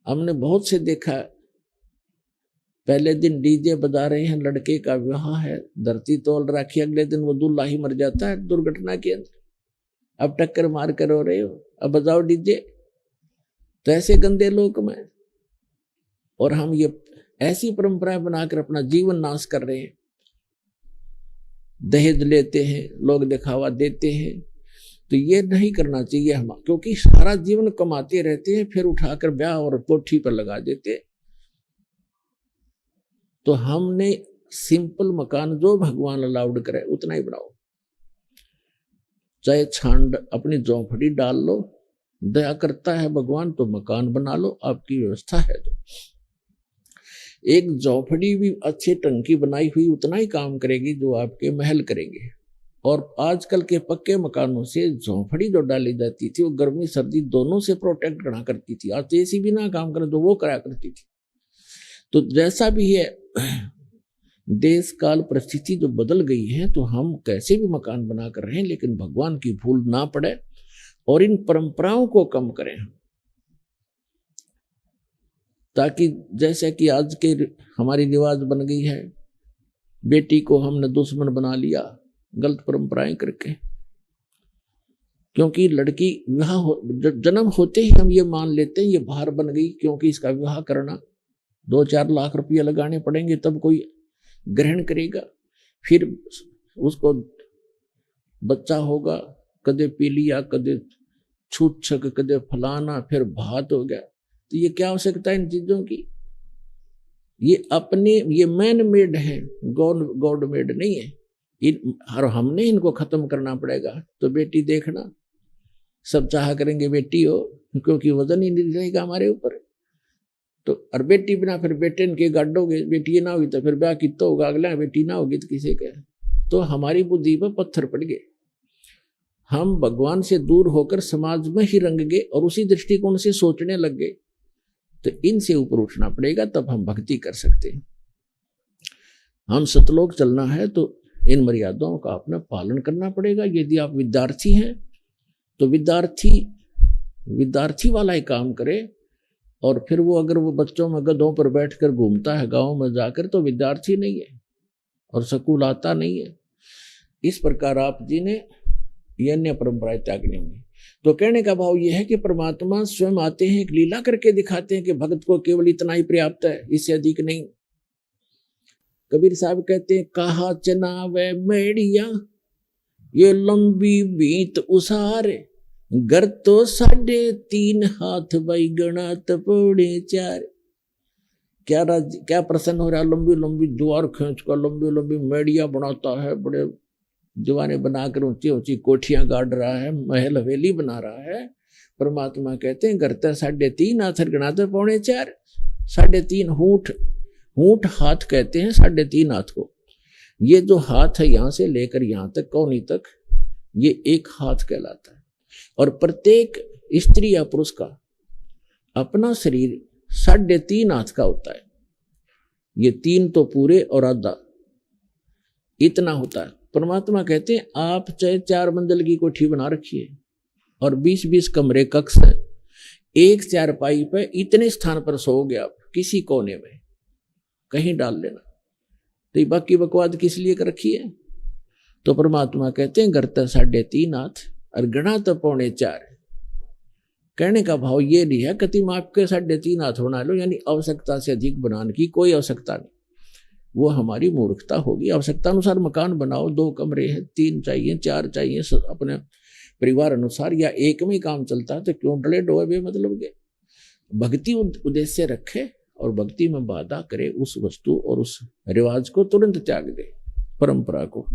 हमने बहुत से देखा, पहले दिन डीजे बजा रहे हैं, लड़के का विवाह है, धरती तोल रखी, अगले दिन वो दूल्हा ही मर जाता है दुर्घटना के अंदर। अब टक्कर मार कर रो रहे हो, अब बजाओ डीजे। तो ऐसे गंदे लोक में, और हम ये ऐसी परंपराएं बनाकर अपना जीवन नाश कर रहे हैं। दहेज लेते हैं, लोग दिखावा देते हैं, तो ये नहीं करना चाहिए हम, क्योंकि सारा जीवन कमाते रहते हैं, फिर उठाकर ब्याह और कोठी पर लगा देते। तो हमने सिंपल मकान जो भगवान अलाउड करे उतना ही बनाओ, चाहे छांड अपनी झोंपड़ी डाल लो, दया करता है भगवान तो मकान बना लो, आपकी व्यवस्था है तो। एक झोंपड़ी भी अच्छे ढंग की बनाई हुई उतना ही काम करेगी जो आपके महल करेंगे। और आजकल के पक्के मकानों से झोंपड़ी जो डाली जाती थी वो गर्मी सर्दी दोनों से प्रोटेक्ट करना करती थी। आज ऐसी भी ना काम करे तो वो करा करती थी। तो जैसा भी है, देश काल परिस्थिति जो बदल गई है, तो हम कैसे भी मकान बना कर रहे हैं, लेकिन भगवान की भूल ना पड़े और इन परंपराओं को कम करें, ताकि जैसे कि आज के हमारी रिवाज बन गई है, बेटी को हमने दुश्मन बना लिया गलत परंपराएं करके। क्योंकि लड़की विवाह जन्म होते ही हम ये मान लेते हैं ये बाहर बन गई, क्योंकि इसका विवाह करना 2-4 लाख रुपया लगाने पड़ेंगे तब कोई ग्रहण करेगा। फिर उसको बच्चा होगा, कदे पीलिया, कदे छूत-छक, कदे फलाना, फिर भात हो गया। तो ये क्या आवश्यकता है इन चीजों की? ये अपने ये मैन मेड है, गॉड मेड नहीं है। और हमने इनको खत्म करना पड़ेगा। तो बेटी देखना, सब चाह करेंगे बेटी हो, क्योंकि वजन ही नहीं रहेगा हमारे ऊपर। तो और बेटी बिना फिर बेटे के गाडोगे, बेटी ना हुई तो फिर ब्याह कितना होगा, अगला बेटी ना होगी तो किसे क्या। तो हमारी बुद्धि पर पत्थर पड़ गए, हम भगवान से दूर होकर समाज में ही रंग गए और उसी दृष्टिकोण से सोचने लग गए। तो इनसे ऊपर उठना पड़ेगा, तब हम भक्ति कर सकते हैं। हम सतलोक चलना है तो इन मर्यादाओं का अपना पालन करना पड़ेगा। यदि आप विद्यार्थी हैं तो विद्यार्थी वाला ही काम करे, और फिर वो अगर वो बच्चों में गधों पर बैठकर घूमता है गांव में जाकर, तो विद्यार्थी नहीं है और स्कूल आता नहीं है। इस प्रकार आप जी ने ये अन्य परंपराएं त्यागनी होंगी। तो कहने का भाव यह है कि परमात्मा स्वयं आते हैं, एक लीला करके दिखाते हैं कि भक्त को केवल इतना ही पर्याप्त है, इससे अधिक नहीं। कबीर साहब कहते हैं, कहा चनावे मेड़िया ये लंबी बीत उसारे, घर तो 3.5 हाथ भाई गणात पौड़े 4। क्या प्रसन्न हो रहा, लंबी लंबी द्वार खींच कर लंबी लंबी मेड़िया बनाता है, बड़े दीवाने बनाकर ऊंची ऊंची कोठियां गाड़ रहा है, महल हवेली बना रहा है। परमात्मा कहते हैं, घर तो 3.5 हाथ गणाते पौड़े 4। 3.5 ऊंट हाथ कहते हैं 3.5 हाथ को। ये जो हाथ है यहां से लेकर यहां तक कौनी तक, ये एक हाथ कहलाता है। और प्रत्येक स्त्री या पुरुष का अपना शरीर 3.5 हाथ का होता है। ये 3 तो पूरे और आधा इतना होता है। परमात्मा कहते हैं, आप चाहे 4 मंजिल की कोठी बना रखिए और 20-20 कमरे कक्ष हैं, एक चारपाई पे इतने स्थान पर सोओगे आप, किसी कोने में कहीं डाल लेना। तो बाकी बकवाद किस लिए कर रखी है? तो परमात्मा कहते हैं, घर तो 3.5 हाथ और गणा तो पौने 4। कहने का भाव ये नहीं है कति माप के 3.5 हाथ बना लो, यानी आवश्यकता से अधिक बनाने की कोई आवश्यकता नहीं, वो हमारी मूर्खता होगी। आवश्यकता अनुसार मकान बनाओ, 2 कमरे हैं, 3 चाहिए, 4 चाहिए, अपने परिवार अनुसार, या एक में ही काम चलता है तो क्यों डले डोए बेमतलब के। भक्ति उद्देश्य रखे और भक्ति में बाधा करे, उस वस्तु और उस रिवाज को तुरंत त्याग दे, परंपरा को।